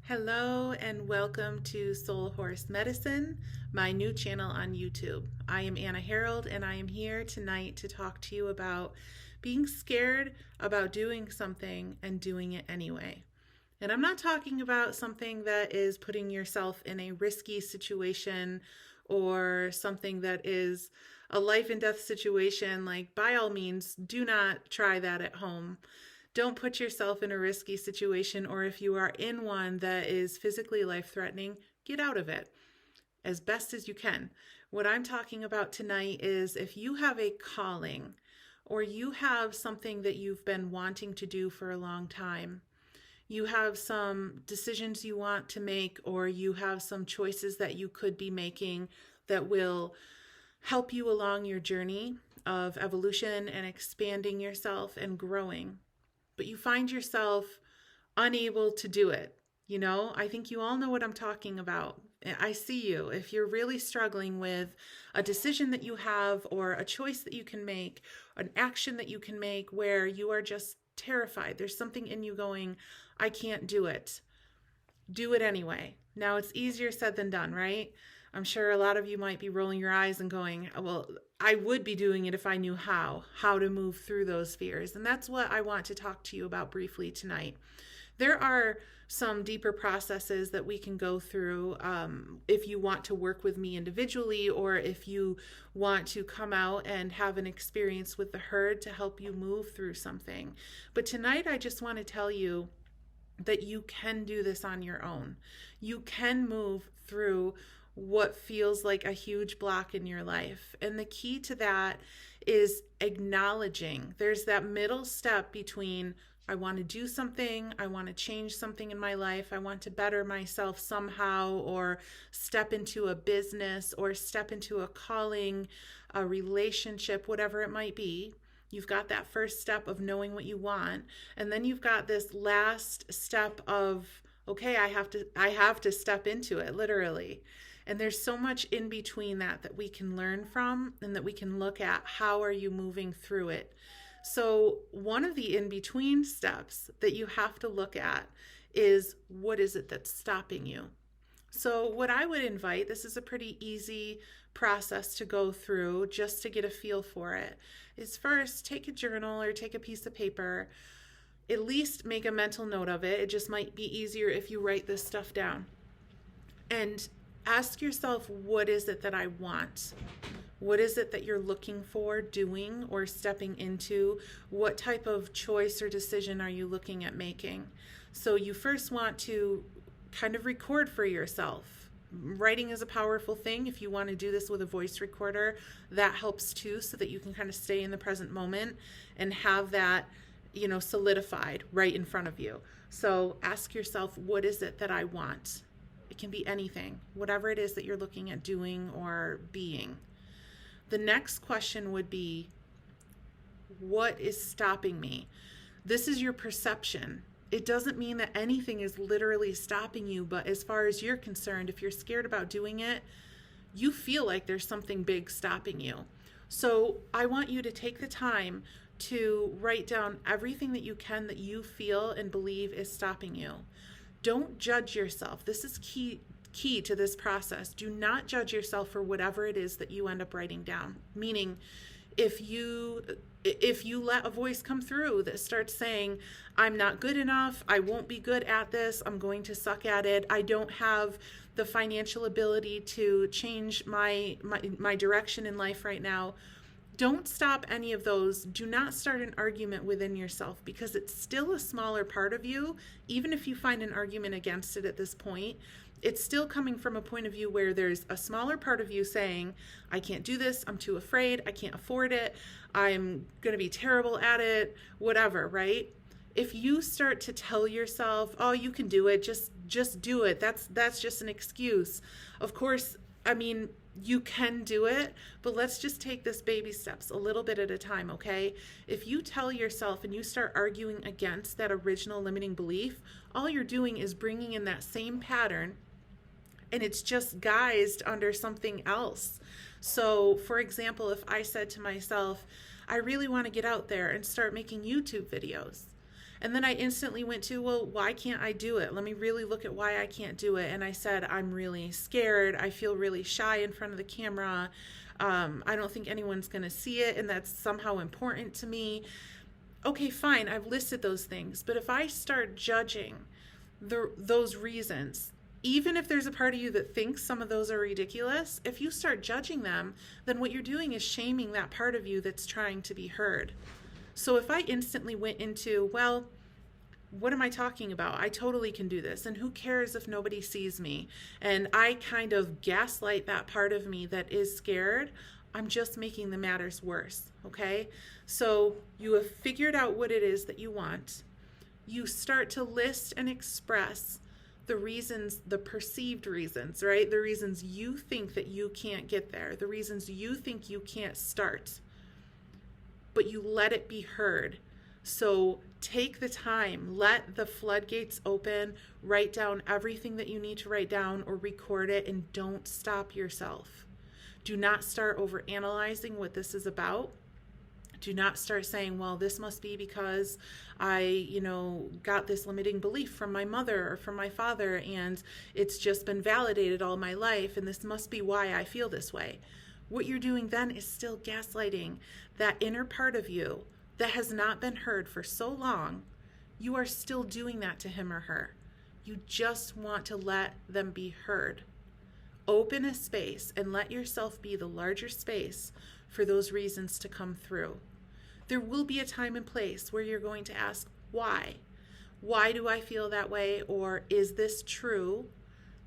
Hello and welcome to Soul Horse Medicine, my new channel on YouTube. I am Anna Harold and I am here tonight to talk to you about being scared about doing something and doing it anyway. And I'm not talking about something that is putting yourself in a risky situation or something that is a life and death situation. Like, by all means, do not try that at home. Don't put yourself in a risky situation, or if you are in one that is physically life-threatening, get out of it as best as you can. What I'm talking about tonight is if you have a calling or you have something that you've been wanting to do for a long time, you have some decisions you want to make, or you have some choices that you could be making that will help you along your journey of evolution and expanding yourself and growing, but you find yourself unable to do it. I think you all know what I'm talking about. I see you. If you're really struggling with a decision that you have or a choice that you can make, an action that you can make where you are just terrified, there's something in you going, I can't do it. Do it anyway. Now, it's easier said than done, right? I'm sure a lot of you might be rolling your eyes and going, well, I would be doing it if I knew how to move through those fears. And that's what I want to talk to you about briefly tonight. There are some deeper processes that we can go through if you want to work with me individually, or if you want to come out and have an experience with the herd to help you move through something. But tonight, I just want to tell you that you can do this on your own. You can move through what feels like a huge block in your life. And the key to that is acknowledging there's that middle step between I want to do something, I want to change something in my life, I want to better myself somehow, or step into a business, or step into a calling, a relationship, whatever it might be. You've got that first step of knowing what you want, and then you've got this last step of, okay, I have to step into it, literally. And there's so much in between that we can learn from, and that we can look at how are you moving through it. So one of the in-between steps that you have to look at is, what is it that's stopping you? So what I would invite, this is a pretty easy process to go through just to get a feel for it, is first take a journal or take a piece of paper, at least make a mental note of it. It just might be easier if you write this stuff down. And ask yourself, what is it that I want? What is it that you're looking for doing or stepping into? What type of choice or decision are you looking at making? So you first want to kind of record for yourself. Writing is a powerful thing. If you want to do this with a voice recorder, that helps too, so that you can kind of stay in the present moment and have that, solidified right in front of you. So ask yourself, what is it that I want? It can be anything, whatever it is that you're looking at doing or being. The next question would be, what is stopping me? This is your perception. It doesn't mean that anything is literally stopping you, but as far as you're concerned, if you're scared about doing it, you feel like there's something big stopping you. So I want you to take the time to write down everything that you can that you feel and believe is stopping you. Don't judge yourself. This is key to this process. Do not judge yourself for whatever it is that you end up writing down. Meaning, if you let a voice come through that starts saying, I'm not good enough, I won't be good at this, I'm going to suck at it, I don't have the financial ability to change my direction in life right now, don't stop any of those. Do not start an argument within yourself, because it's still a smaller part of you. Even if you find an argument against it at this point, it's still coming from a point of view where there's a smaller part of you saying, I can't do this, I'm too afraid, I can't afford it, I'm going to be terrible at it, whatever, right? If you start to tell yourself, oh, you can do it, just do it, that's just an excuse. Of course, you can do it, but let's just take this baby steps a little bit at a time, okay? If you tell yourself and you start arguing against that original limiting belief, all you're doing is bringing in that same pattern, and it's just guised under something else. So, for example, if I said to myself, I really want to get out there and start making YouTube videos, And then I instantly went to, well, why can't I do it? Let me really look at why I can't do it. And I said, I'm really scared. I feel really shy in front of the camera. I don't think anyone's going to see it, and that's somehow important to me. Okay, fine, I've listed those things. But if I start judging those reasons, even if there's a part of you that thinks some of those are ridiculous, if you start judging them, then what you're doing is shaming that part of you that's trying to be heard. So if I instantly went into, well, what am I talking about? I totally can do this. And who cares if nobody sees me? And I kind of gaslight that part of me that is scared. I'm just making the matters worse. Okay? So you have figured out what it is that you want. You start to list and express the reasons, the perceived reasons, right? The reasons you think that you can't get there, the reasons you think you can't start, but you let it be heard. So take the time, let the floodgates open, write down everything that you need to write down or record it, and don't stop yourself. Do not start overanalyzing what this is about. Do not start saying, well, this must be because I, got this limiting belief from my mother or from my father, and it's just been validated all my life, and this must be why I feel this way. What you're doing then is still gaslighting that inner part of you that has not been heard for so long. You are still doing that to him or her. You just want to let them be heard. Open a space and let yourself be the larger space for those reasons to come through. There will be a time and place where you're going to ask, why? Why do I feel that way? Or is this true?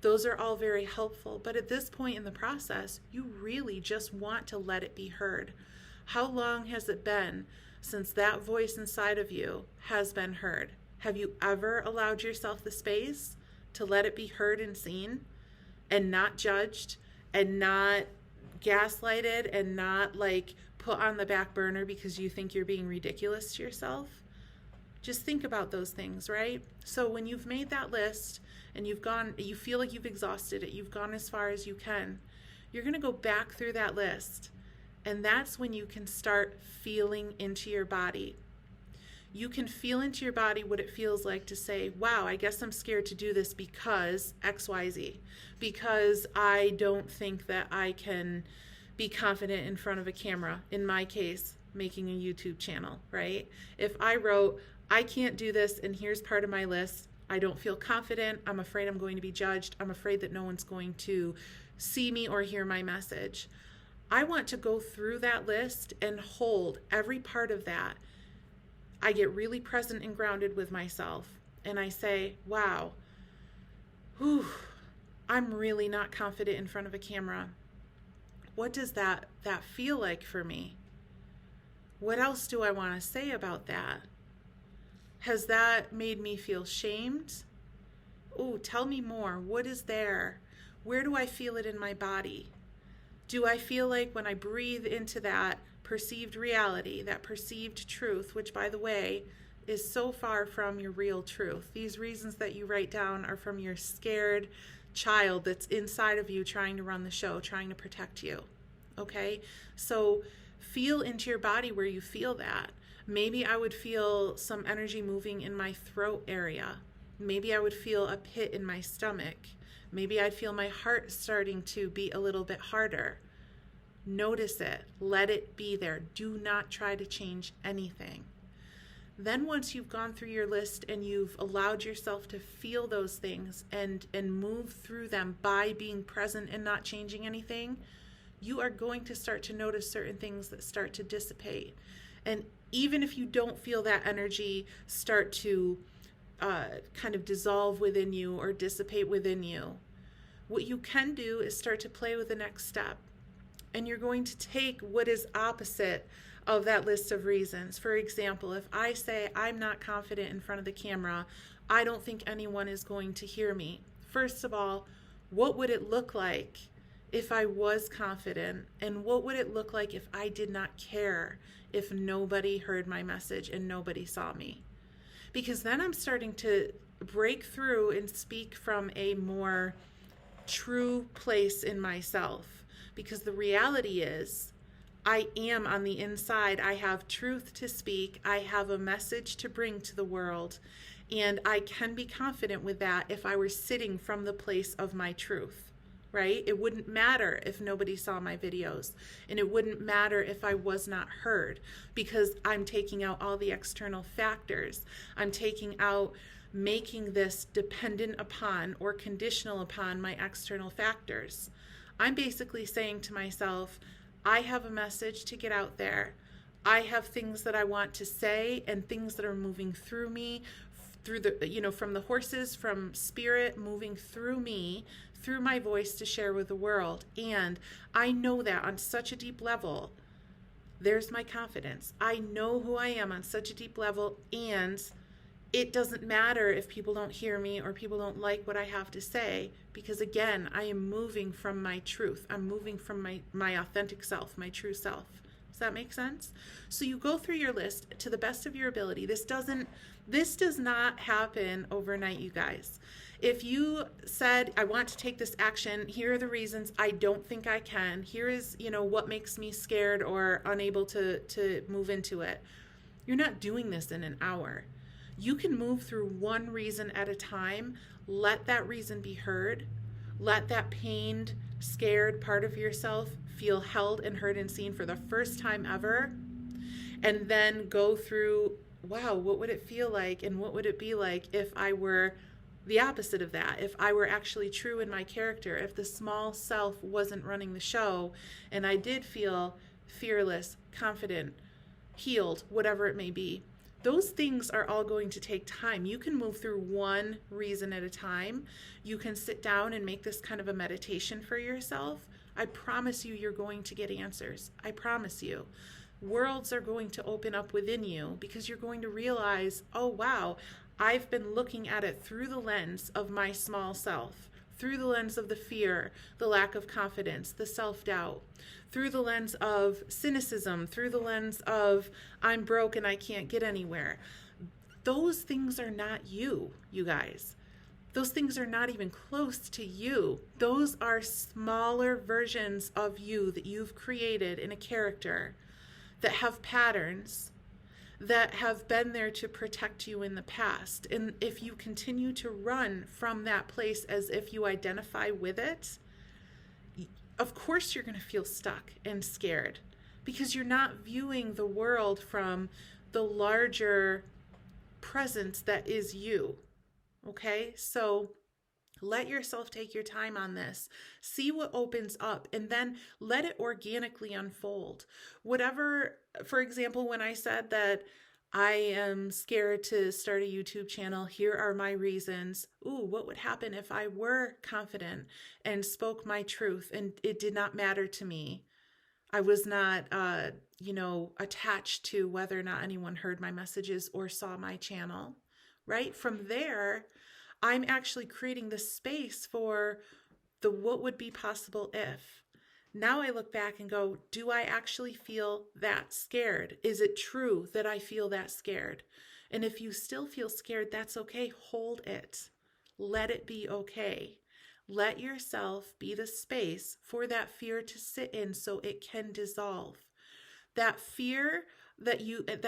Those are all very helpful. But at this point in the process, you really just want to let it be heard. How long has it been since that voice inside of you has been heard? Have you ever allowed yourself the space to let it be heard and seen and not judged and not gaslighted and not put on the back burner because you think you're being ridiculous to yourself? Just think about those things, right? So when you've made that list and you feel like you've exhausted it, you've gone as far as you can, you're going to go back through that list. And that's when you can start feeling into your body. You can feel into your body what it feels like to say, wow, I guess I'm scared to do this because XYZ, because I don't think that I can be confident in front of a camera. In my case, making a YouTube channel, right? If I wrote, I can't do this, and here's part of my list, I don't feel confident, I'm afraid I'm going to be judged, I'm afraid that no one's going to see me or hear my message. I want to go through that list and hold every part of that. I get really present and grounded with myself, and I say, wow, I'm really not confident in front of a camera. What does that feel like for me? What else do I want to say about that? Has that made me feel shamed? Tell me more. What is there? Where do I feel it in my body? Do I feel like when I breathe into that perceived reality, that perceived truth, which, by the way, is so far from your real truth? These reasons that you write down are from your scared child that's inside of you trying to run the show, trying to protect you. Okay? So feel into your body where you feel that. Maybe I would feel some energy moving in my throat area. Maybe I would feel a pit in my stomach. Maybe I'd feel my heart starting to beat a little bit harder. Notice it. Let it be there. Do not try to change anything. Then once you've gone through your list and you've allowed yourself to feel those things and move through them by being present and not changing anything, you are going to start to notice certain things that start to dissipate. And even if you don't feel that energy start to kind of dissolve within you or dissipate within you, what you can do is start to play with the next step. And you're going to take what is opposite of that list of reasons. For example, if I say I'm not confident in front of the camera, I don't think anyone is going to hear me. First of all, what would it look like if I was confident? And what would it look like if I did not care, if nobody heard my message and nobody saw me? Because then I'm starting to break through and speak from a more true place in myself. Because the reality is, I am on the inside. I have truth to speak. I have a message to bring to the world. And I can be confident with that if I were sitting from the place of my truth, right? It wouldn't matter if nobody saw my videos, and it wouldn't matter if I was not heard, because I'm taking out all the external factors. I'm taking out making this dependent upon or conditional upon my external factors. I'm basically saying to myself, I have a message to get out there. I have things that I want to say and things that are moving through me, through the, from the horses, from spirit moving through me, through my voice to share with the world. And I know that on such a deep level. There's my confidence. I know who I am on such a deep level, and it doesn't matter if people don't hear me or people don't like what I have to say, because again, I am moving from my truth. I'm moving from my authentic self, my true self. Does that make sense? So you go through your list to the best of your ability. This does not happen overnight, you guys. If you said, I want to take this action, here are the reasons I don't think I can. Here is, what makes me scared or unable to move into it. You're not doing this in an hour. You can move through one reason at a time. Let that reason be heard. Let that pained, scared part of yourself feel held and heard and seen for the first time ever. And then go through, wow, what would it feel like? And what would it be like if I were the opposite of that? If I were actually true in my character, if the small self wasn't running the show, and I did feel fearless, confident, healed, whatever it may be. Those things are all going to take time. You can move through one reason at a time. You can sit down and make this kind of a meditation for yourself. I promise you, you're going to get answers. I promise you. Worlds are going to open up within you because you're going to realize, oh, wow, I've been looking at it through the lens of my small self, through the lens of the fear, the lack of confidence, the self-doubt, through the lens of cynicism, through the lens of I'm broke and I can't get anywhere. Those things are not you, you guys. Those things are not even close to you. Those are smaller versions of you that you've created in a character that have patterns that have been there to protect you in the past. And if you continue to run from that place as if you identify with it, of course you're going to feel stuck and scared because you're not viewing the world from the larger presence that is you. Okay? So let yourself take your time on this. See what opens up and then let it organically unfold. Whatever, for example, when I said that I am scared to start a YouTube channel, here are my reasons. Ooh, what would happen if I were confident and spoke my truth and it did not matter to me? I was not, attached to whether or not anyone heard my messages or saw my channel, right? From there, I'm actually creating the space for the what would be possible if. Now I look back and go, do I actually feel that scared? Is it true that I feel that scared? And if you still feel scared, that's okay. Hold it. Let it be okay. Let yourself be the space for that fear to sit in so it can dissolve. That fear that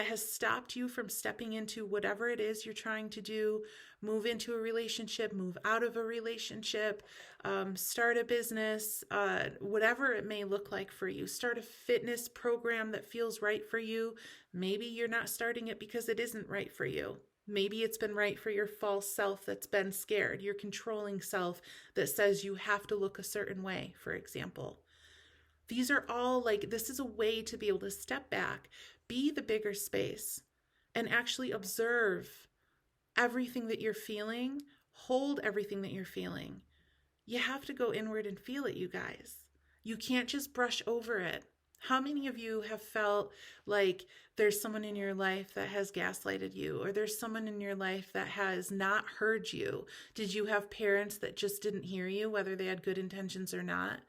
has stopped you from stepping into whatever it is you're trying to do, move into a relationship, move out of a relationship, start a business, whatever it may look like for you. Start a fitness program that feels right for you. Maybe you're not starting it because it isn't right for you. Maybe it's been right for your false self that's been scared, your controlling self that says you have to look a certain way, for example. These are all this is a way to be able to step back, be the bigger space, and actually observe everything that you're feeling, hold everything that you're feeling. You have to go inward and feel it, you guys. You can't just brush over it. How many of you have felt like there's someone in your life that has gaslighted you, or there's someone in your life that has not heard you? Did you have parents that just didn't hear you, whether they had good intentions or not?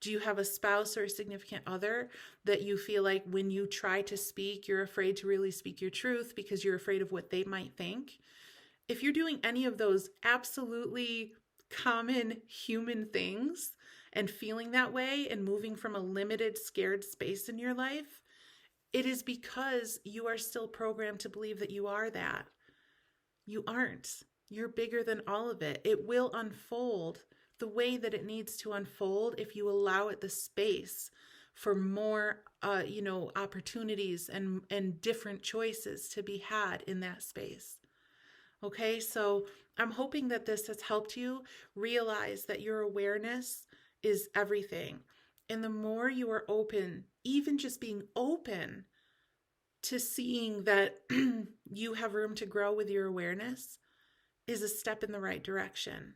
Do you have a spouse or a significant other that you feel like when you try to speak, you're afraid to really speak your truth because you're afraid of what they might think? If you're doing any of those absolutely common human things and feeling that way and moving from a limited, scared space in your life, it is because you are still programmed to believe that you are that. You aren't. You're bigger than all of it. It will unfold the way that it needs to unfold if you allow it the space for more opportunities and different choices to be had in that space. Okay, so I'm hoping that this has helped you realize that your awareness is everything. And the more you are open, even just being open to seeing that you have room to grow with your awareness, is a step in the right direction.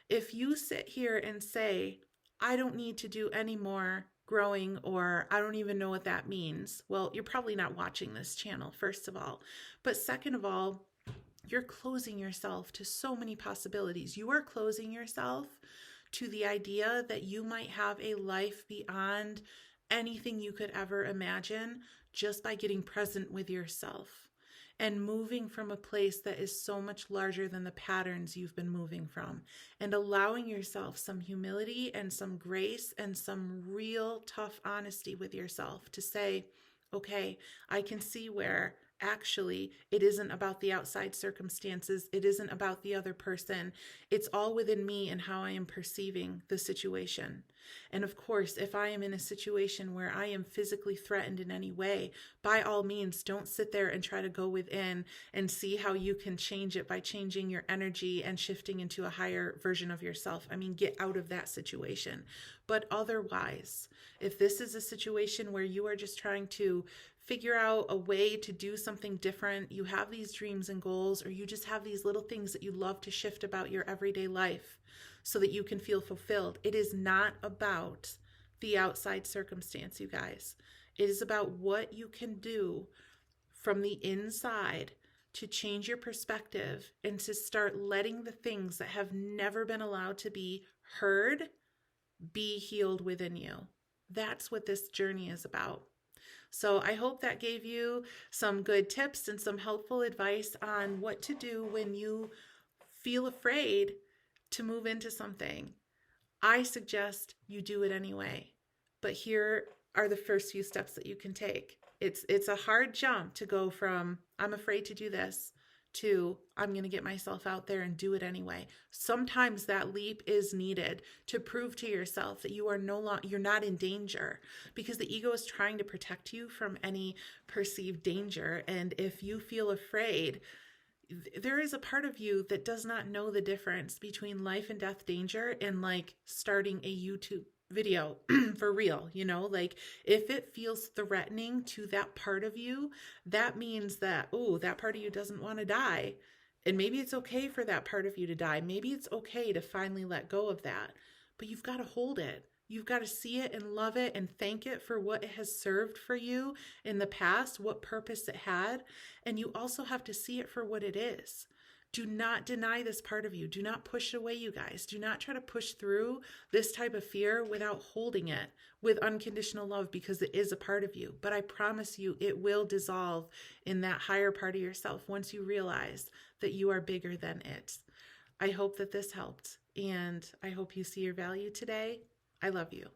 If you sit here and say, I don't need to do any more growing, or I don't even know what that means, well, you're probably not watching this channel, first of all. But second of all, you're closing yourself to so many possibilities. You are closing yourself to the idea that you might have a life beyond anything you could ever imagine just by getting present with yourself and moving from a place that is so much larger than the patterns you've been moving from, and allowing yourself some humility and some grace and some real tough honesty with yourself to say, okay, I can see where actually it isn't about the outside circumstances. It isn't about the other person. It's all within me and how I am perceiving the situation. And of course, if I am in a situation where I am physically threatened in any way, by all means, don't sit there and try to go within and see how you can change it by changing your energy and shifting into a higher version of yourself. I mean, get out of that situation. But otherwise, if this is a situation where you are just trying to figure out a way to do something different, you have these dreams and goals, or you just have these little things that you love to shift about your everyday life so that you can feel fulfilled. It is not about the outside circumstance, you guys. It is about what you can do from the inside to change your perspective and to start letting the things that have never been allowed to be heard be healed within you. That's what this journey is about. So I hope that gave you some good tips and some helpful advice on what to do when you feel afraid to move into something. I suggest you do it anyway, but here are the first few steps that you can take. It's a hard jump to go from I'm afraid to do this to I'm going to get myself out there and do it anyway. Sometimes that leap is needed to prove to yourself that you are you're not in danger, because the ego is trying to protect you from any perceived danger. And if you feel afraid, there is a part of you that does not know the difference between life and death danger and like starting a YouTube video for real, like if it feels threatening to that part of you, that means that, that part of you doesn't want to die. And maybe it's okay for that part of you to die. Maybe it's okay to finally let go of that, but you've got to hold it. You've got to see it and love it and thank it for what it has served for you in the past, what purpose it had. And you also have to see it for what it is. Do not deny this part of you. Do not push it away, you guys. Do not try to push through this type of fear without holding it with unconditional love, because it is a part of you. But I promise you, it will dissolve in that higher part of yourself once you realize that you are bigger than it. I hope that this helped, and I hope you see your value today. I love you.